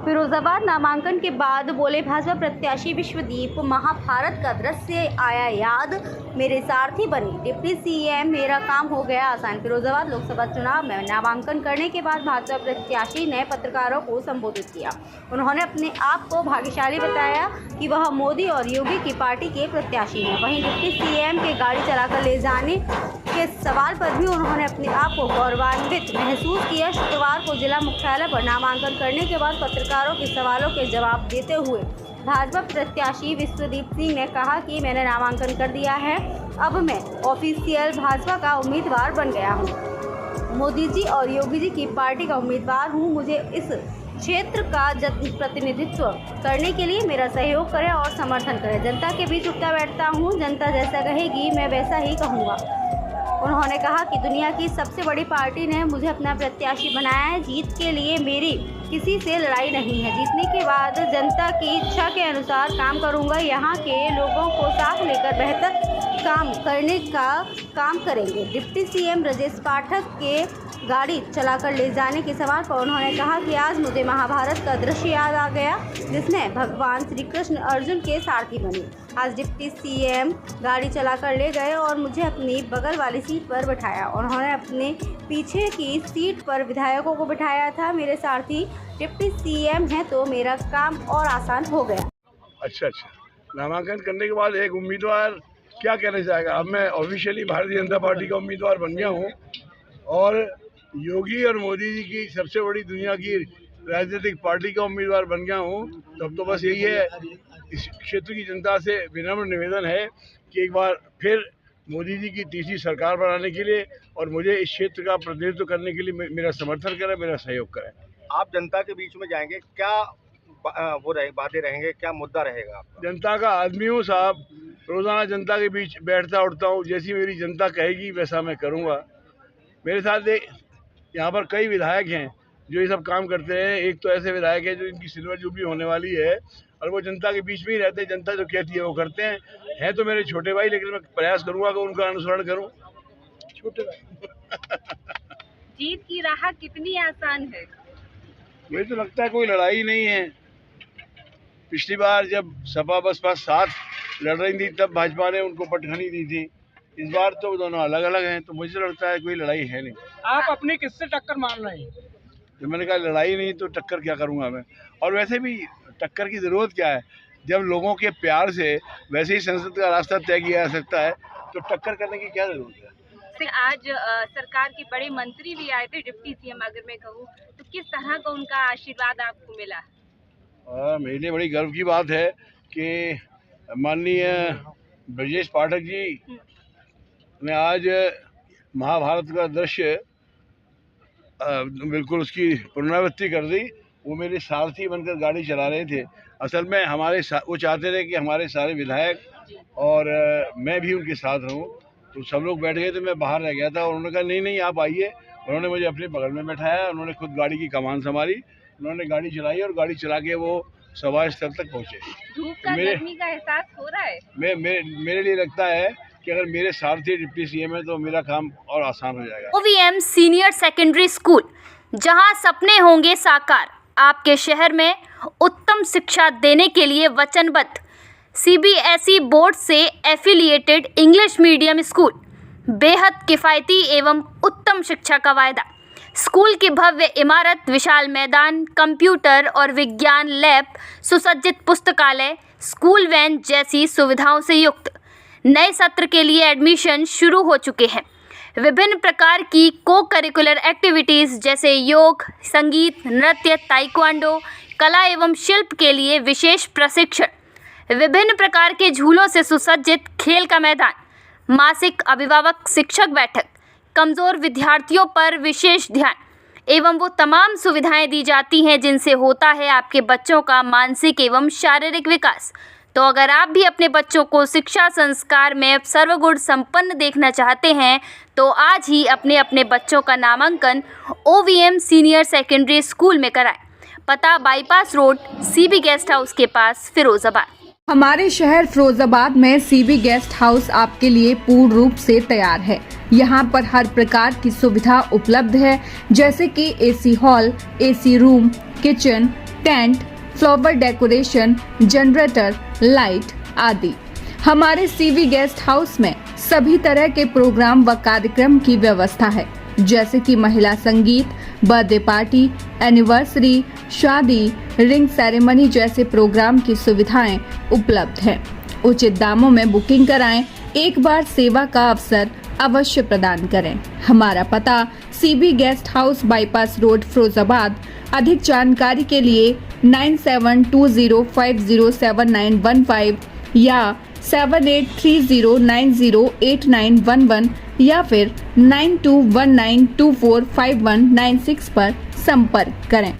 फिरोजाबाद नामांकन के बाद बोले भाजपा प्रत्याशी विश्वदीप, महाभारत का दृश्य आया याद, मेरे सारथी बने डिप्टी सीएम, मेरा काम हो गया आसान। फिरोजाबाद लोकसभा चुनाव में नामांकन करने के बाद भाजपा प्रत्याशी ने पत्रकारों को संबोधित किया। उन्होंने अपने आप को भाग्यशाली बताया कि वह मोदी और योगी की पार्टी के प्रत्याशी हैं। वहीं डिप्टी सीएम के गाड़ी चलाकर ले जाने के सवाल पर भी उन्होंने अपने आप को गौरवान्वित महसूस किया। शुक्रवार को जिला मुख्यालय पर नामांकन करने के बाद पत्रकारों के सवालों के जवाब देते हुए भाजपा प्रत्याशी विश्वदीप सिंह ने कहा कि मैंने नामांकन कर दिया है, अब मैं ऑफिशियल भाजपा का उम्मीदवार बन गया हूं। मोदी जी और योगी जी की पार्टी का उम्मीदवार हूं। मुझे इस क्षेत्र का प्रतिनिधित्व करने के लिए मेरा सहयोग करें और समर्थन करें। जनता के बीच उठता बैठता हूं, जनता जैसा कहेगी मैं वैसा ही कहूँगा। उन्होंने कहा कि दुनिया की सबसे बड़ी पार्टी ने मुझे अपना प्रत्याशी बनाया है। जीत के लिए मेरी किसी से लड़ाई नहीं है। जीतने के बाद जनता की इच्छा के अनुसार काम करूंगा। यहाँ के लोगों को साथ लेकर बेहतर काम करने का काम करेंगे। डिप्टी सीएम ब्रजेश पाठक के गाड़ी चलाकर ले जाने के सवाल पर उन्होंने कहा कि आज मुझे महाभारत का दृश्य याद आ गया, जिसमें भगवान श्री कृष्ण अर्जुन के सारथी बने। आज डिप्टी सीएम गाड़ी चलाकर ले गए और मुझे अपनी बगल वाली सीट पर बिठाया। उन्होंने अपने पीछे की सीट पर विधायकों को बिठाया था। मेरे सारथी डिप्टी सीएम हैं तो मेरा काम और आसान हो गया। अच्छा, नामांकन करने के बाद एक उम्मीदवार क्या कहना चाहेगा? अब मैं ऑफिशियली भारतीय जनता पार्टी का उम्मीदवार बन गया हूँ और योगी और मोदी जी की सबसे बड़ी दुनिया की राजनीतिक पार्टी का उम्मीदवार बन गया हूँ। तो अब तो बस यही है, इस क्षेत्र की जनता से विनम्र निवेदन है कि एक बार फिर मोदी जी की तीसरी सरकार बनाने के लिए और मुझे इस क्षेत्र का प्रतिनिधित्व करने के लिए मेरा समर्थन करें, मेरा सहयोग करें। आप जनता के बीच में जाएंगे, क्या बातें रहेंगे, क्या मुद्दा रहेगा? जनता का आदमी हूँ साहब, रोज़ाना जनता के बीच बैठता उठता हूँ। जैसी मेरी जनता कहेगी वैसा मैं करूँगा। मेरे साथ यहाँ पर कई विधायक हैं जो ये सब काम करते हैं। एक तो ऐसे विधायक है जो इनकी सिल्वर जुबली होने वाली है और वो जनता के बीच में ही रहते हैं, जनता जो कहती है वो करते हैं। हैं तो मेरे छोटे भाई, लेकिन मैं प्रयास करूँगा कि उनका अनुसरण करूँ। छोटे भाई जीत की राह कितनी आसान है? मुझे तो लगता है कोई लड़ाई नहीं है। पिछली बार जब सपा बसपा साथ लड़ रही थी तब भाजपा ने उनको पटखनी दी थी। इस बार तो दोनों अलग अलग हैं, तो मुझे लगता है कोई लड़ाई है नहीं। आप अपनी किससे टक्कर मान रहे हैं? जब मैंने कहा लड़ाई नहीं तो टक्कर क्या करूंगा मैं? और वैसे भी टक्कर की ज़रूरत क्या है? जब लोगों के प्यार से वैसे ही संसद का रास्ता तय किया जा सकता है तो टक्कर करने की क्या ज़रूरत है? आज सरकार के बड़े मंत्री भी आए थे, डिप्टी सीएम अगर मैं कहूँ तो किस तरह का उनका आशीर्वाद आपको मिला? मेरे लिए बड़ी गर्व की बात है कि माननीय ब्रजेश पाठक जी ने आज महाभारत का दृश्य बिल्कुल उसकी पुनरावृत्ति कर दी। वो मेरे सारथी बनकर गाड़ी चला रहे थे। असल में वो चाहते थे कि हमारे सारे विधायक और मैं भी उनके साथ रहूं। तो सब लोग बैठ गए थे, मैं बाहर रह गया था और उन्होंने कहा नहीं आप आइए। उन्होंने मुझे अपने बगल में बैठाया, उन्होंने खुद गाड़ी की कमान संभाली, उन्होंने गाड़ी चलाई और गाड़ी चला के वो सभा स्थल तक पहुँचे। धूप का गर्मी का एहसास हो रहा है? मेरे लिए लगता है कि अगर मेरे सारथी डिप्टी सीएम है तो मेरा काम और आसान हो जाएगा। OVM सीनियर सेकेंडरी स्कूल, जहां सपने होंगे साकार, आपके शहर में उत्तम शिक्षा देने के लिए वचनबद्ध। CBSE बोर्ड से एफिलिएटेड इंग्लिश मीडियम स्कूल, बेहद किफ़ायती एवं उत्तम शिक्षा का वायदा। स्कूल की भव्य इमारत, विशाल मैदान, कंप्यूटर और विज्ञान लैब, सुसज्जित पुस्तकालय, स्कूल वैन जैसी सुविधाओं से युक्त। नए सत्र के लिए एडमिशन शुरू हो चुके हैं। विभिन्न प्रकार की को करिकुलर एक्टिविटीज़ जैसे योग, संगीत, नृत्य, ताइक्वांडो, कला एवं शिल्प के लिए विशेष प्रशिक्षण, विभिन्न प्रकार के झूलों से सुसज्जित खेल का मैदान, मासिक अभिभावक शिक्षक बैठक, कमज़ोर विद्यार्थियों पर विशेष ध्यान एवं वो तमाम सुविधाएं दी जाती हैं जिनसे होता है आपके बच्चों का मानसिक एवं शारीरिक विकास। तो अगर आप भी अपने बच्चों को शिक्षा संस्कार में सर्वगुण संपन्न देखना चाहते हैं तो आज ही अपने बच्चों का नामांकन OVM सीनियर सेकेंडरी स्कूल में कराएं। पता bypass road, CB guest house के पास, फिरोजाबाद। हमारे शहर फिरोजाबाद में CB गेस्ट हाउस आपके लिए पूर्ण रूप से तैयार है। यहाँ पर हर प्रकार की सुविधा उपलब्ध है, जैसे कि AC hall, AC room, kitchen, tent, flower decoration, generator, light आदि। हमारे सीवी गेस्ट हाउस में सभी तरह के प्रोग्राम व कार्यक्रम की व्यवस्था है, जैसे कि महिला संगीत, बर्थडे पार्टी, एनिवर्सरी, शादी, रिंग सेरेमनी जैसे प्रोग्राम की सुविधाएं उपलब्ध हैं। उचित दामों में बुकिंग कराएं, एक बार सेवा का अवसर अवश्य प्रदान करें। हमारा पता CB guest house, bypass road, Firozabad. अधिक जानकारी के लिए 9720507915 या 7830908911 या फिर 9219245196 पर संपर्क करें।